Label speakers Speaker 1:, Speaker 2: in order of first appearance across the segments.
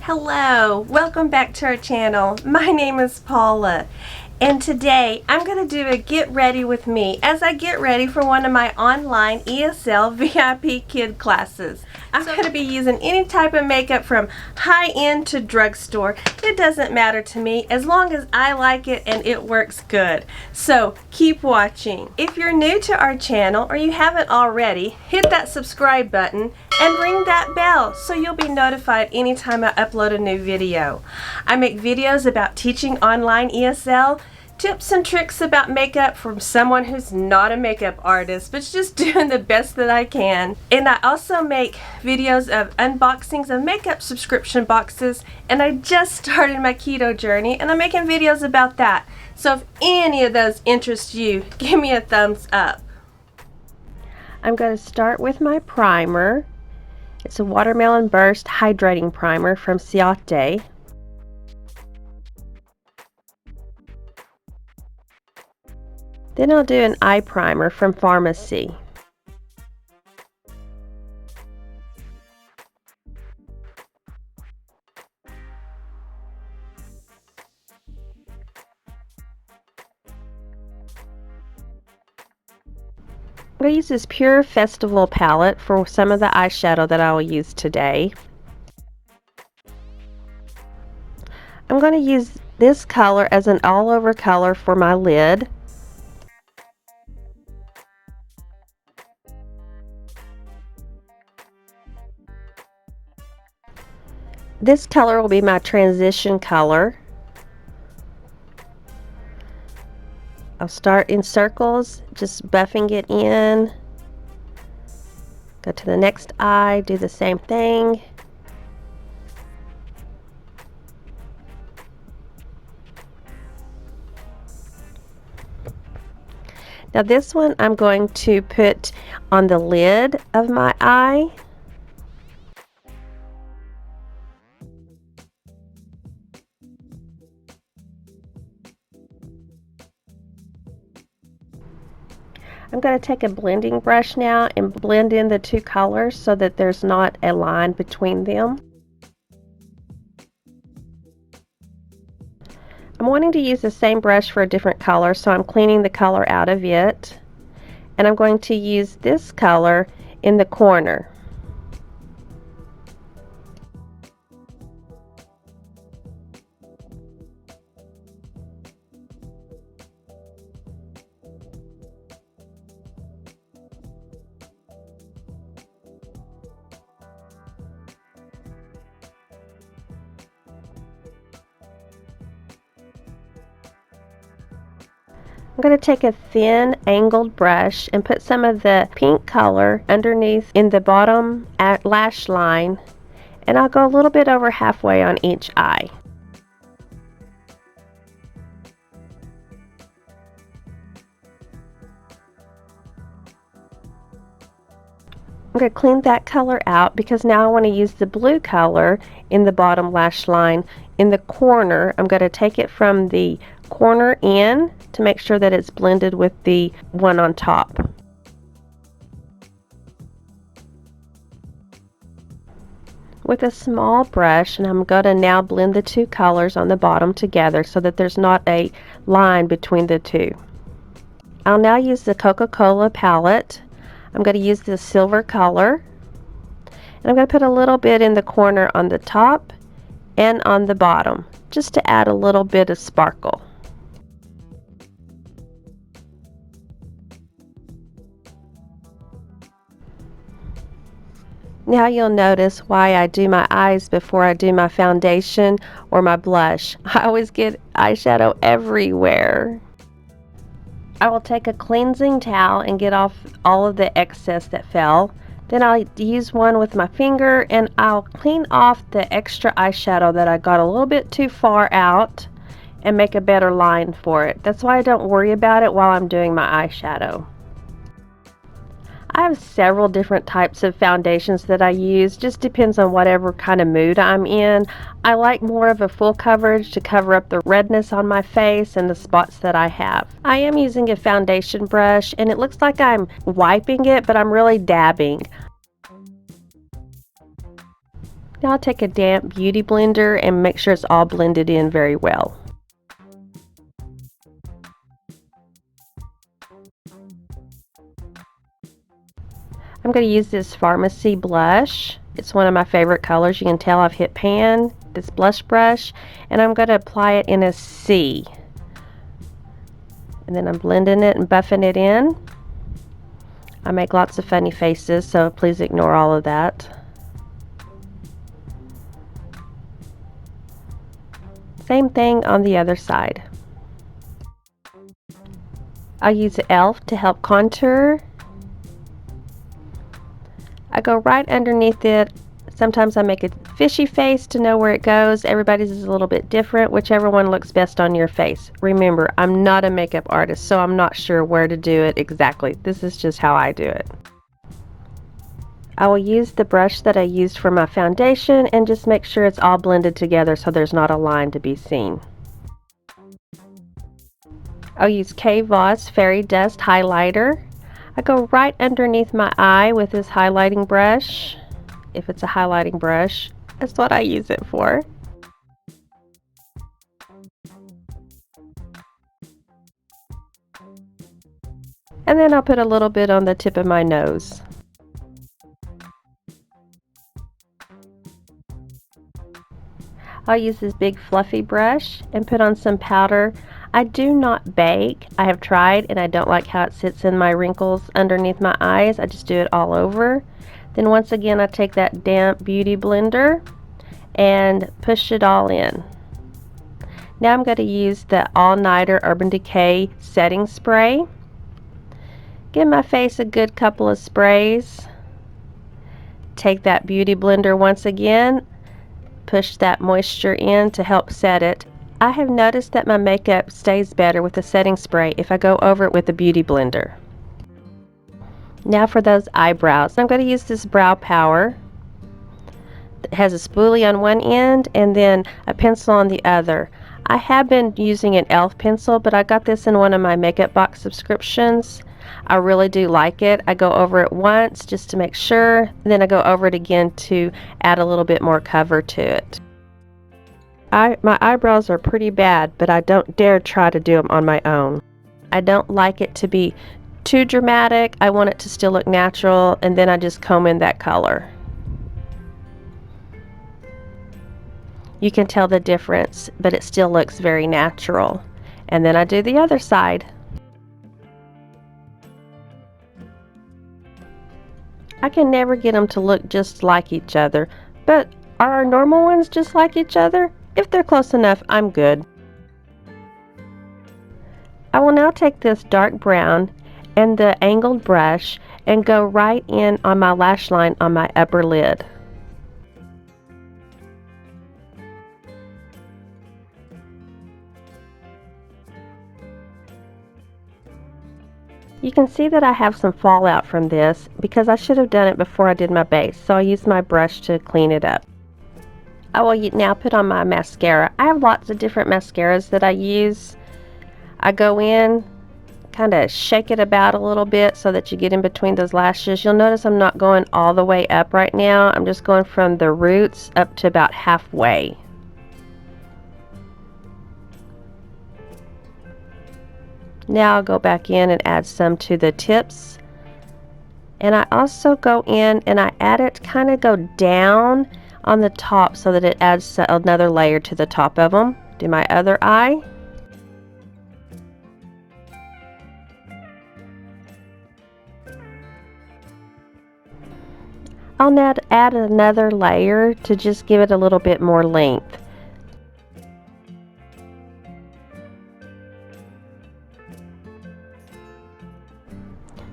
Speaker 1: Hello, welcome back to our channel. My name is Paula, and today I'm going to do a get ready with me as I get ready for one of my online ESL VIPKid classes. I'm going to be using any type of makeup from high-end to drugstore. It doesn't matter to me as long as I like it and it works good. So keep watching. If you're new to our channel or you haven't already, hit that subscribe button and ring that bell so you'll be notified anytime I upload a new video. I make videos about teaching online ESL, tips and tricks about makeup from someone who's not a makeup artist but just doing the best that I can. And I also make videos of unboxings of makeup subscription boxes, and I just started my keto journey and I'm making videos about that. So if any of those interest you, give me a thumbs up. I'm going to start with my primer. It's a Watermelon Burst Hydrating Primer from Ciate. Then I'll do an eye primer from Pharmacy. I'm going to use this Pure Festival palette for some of the eyeshadow that I will use today. I'm going to use this color as an all-over color for my lid. This color will be my transition color. I'll start in circles, just buffing it in. Go to the next eye, do the same thing. Now this one I'm going to put on the lid of my eye. I'm going to take a blending brush now and blend in the two colors so that there's not a line between them. I'm wanting to use the same brush for a different color, so I'm cleaning the color out of it. And I'm going to use this color in the corner. I'm going to take a thin angled brush and put some of the pink color underneath in the bottom lash line, and I'll go a little bit over halfway on each eye. I'm going to clean that color out because now I want to use the blue color in the bottom lash line. In the corner, I'm going to take it from the corner in to make sure that it's blended with the one on top. With a small brush, and I'm going to now blend the two colors on the bottom together so that there's not a line between the two. I'll now use the Coca-Cola palette. I'm going to use the silver color, and I'm going to put a little bit in the corner on the top and on the bottom just to add a little bit of sparkle. Now you'll notice why I do my eyes before I do my foundation or my blush. I always get eyeshadow everywhere. I will take a cleansing towel and get off all of the excess that fell. Then I'll use one with my finger and I'll clean off the extra eyeshadow that I got a little bit too far out and make a better line for it. That's why I don't worry about it while I'm doing my eyeshadow. I have several different types of foundations that I use, just depends on whatever kind of mood I'm in. I like more of a full coverage to cover up the redness on my face and the spots that I have. I am using a foundation brush and it looks like I'm wiping it, but I'm really dabbing. Now I'll take a damp beauty blender and make sure it's all blended in very well. I'm going to use this Pharmacy blush. It's one of my favorite colors. You can tell I've hit pan, this blush brush, and I'm going to apply it in a C. And then I'm blending it and buffing it in. I make lots of funny faces, so please ignore all of that. Same thing on the other side. I'll use e.l.f. to help contour. I go right underneath it. Sometimes I make a fishy face to know where it goes. Everybody's is a little bit different, whichever one looks best on your face. Remember, I'm not a makeup artist, so I'm not sure where to do it exactly. This is just how I do it. I will use the brush that I used for my foundation and just make sure it's all blended together so there's not a line to be seen. I'll use K. Voss Fairy Dust Highlighter. I go right underneath my eye with this highlighting brush. If it's a highlighting brush, that's what I use it for. And then I'll put a little bit on the tip of my nose. I'll use this big fluffy brush and put on some powder. I do not bake. I have tried and I don't like how it sits in my wrinkles underneath my eyes. I just do it all over. Then once again I take that damp beauty blender and push it all in. Now I'm going to use the All Nighter Urban Decay setting spray. Give my face a good couple of sprays. Take that beauty blender once again. Push that moisture in to help set it. I have noticed that my makeup stays better with the setting spray if I go over it with a beauty blender. Now for those eyebrows. I'm going to use this brow power. It has a spoolie on one end and then a pencil on the other. I have been using an e.l.f. pencil, but I got this in one of my makeup box subscriptions. I really do like it. I go over it once just to make sure, then I go over it again to add a little bit more cover to it. My eyebrows are pretty bad, but I don't dare try to do them on my own. I don't like it to be too dramatic. I want it to still look natural, and then I just comb in that color. You can tell the difference, but it still looks very natural. And then I do the other side. I can never get them to look just like each other, but are our normal ones just like each other? If they're close enough, I'm good. I will now take this dark brown and the angled brush and go right in on my lash line on my upper lid. You can see that I have some fallout from this because I should have done it before I did my base, so I used my brush to clean it up. I will now put on my mascara. I have lots of different mascaras that I use. I go in, kind of shake it about a little bit so that you get in between those lashes. You'll notice I'm not going all the way up right now. I'm just going from the roots up to about halfway. Now I'll go back in and add some to the tips. And I also go in and I add it, kind of go down on the top so that it adds another layer to the top of them. Do my other eye. I'll now add another layer to just give it a little bit more length.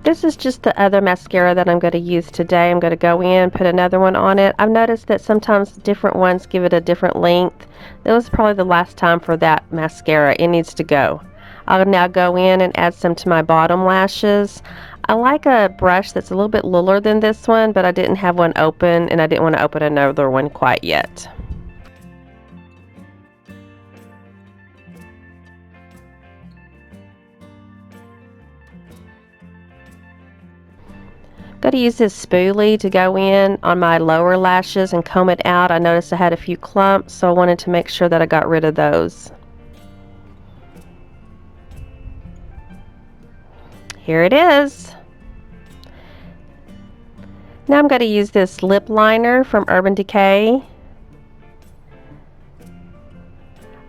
Speaker 1: This is just the other mascara that I'm going to use today. I'm going to go in, put another one on it. I've noticed that sometimes different ones give it a different length. That was probably the last time for that mascara. It needs to go. I'll now go in and add some to my bottom lashes. I like a brush that's a little bit littler than this one, but I didn't have one open and I didn't want to open another one quite yet. Going to use this spoolie to go in on my lower lashes and comb it out. I noticed I had a few clumps, so I wanted to make sure that I got rid of those. Here it is. Now I'm going to use this lip liner from Urban Decay.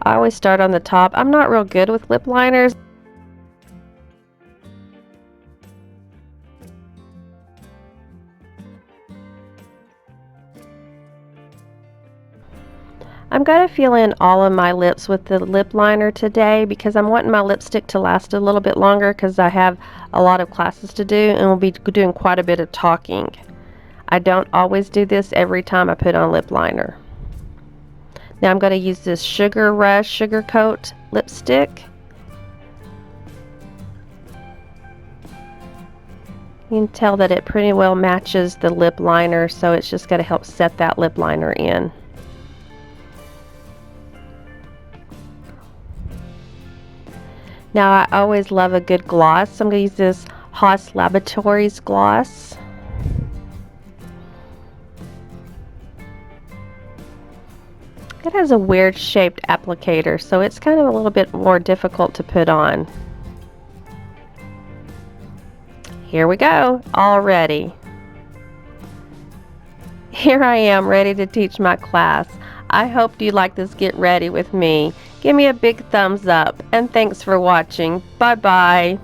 Speaker 1: I always start on the top. I'm not real good with lip liners. I'm going to fill in all of my lips with the lip liner today because I'm wanting my lipstick to last a little bit longer because I have a lot of classes to do and we'll be doing quite a bit of talking. I don't always do this every time I put on lip liner. Now I'm going to use this Sugar Rush Sugar Coat lipstick. You can tell that it pretty well matches the lip liner, so it's just going to help set that lip liner in. Now I always love a good gloss, so I'm going to use this Haas Laboratories gloss. It has a weird shaped applicator, so it's kind of a little bit more difficult to put on. Here we go, all ready. Here I am ready to teach my class. I hope you like this Get Ready with me. Give me a big thumbs up, and thanks for watching. Bye-bye.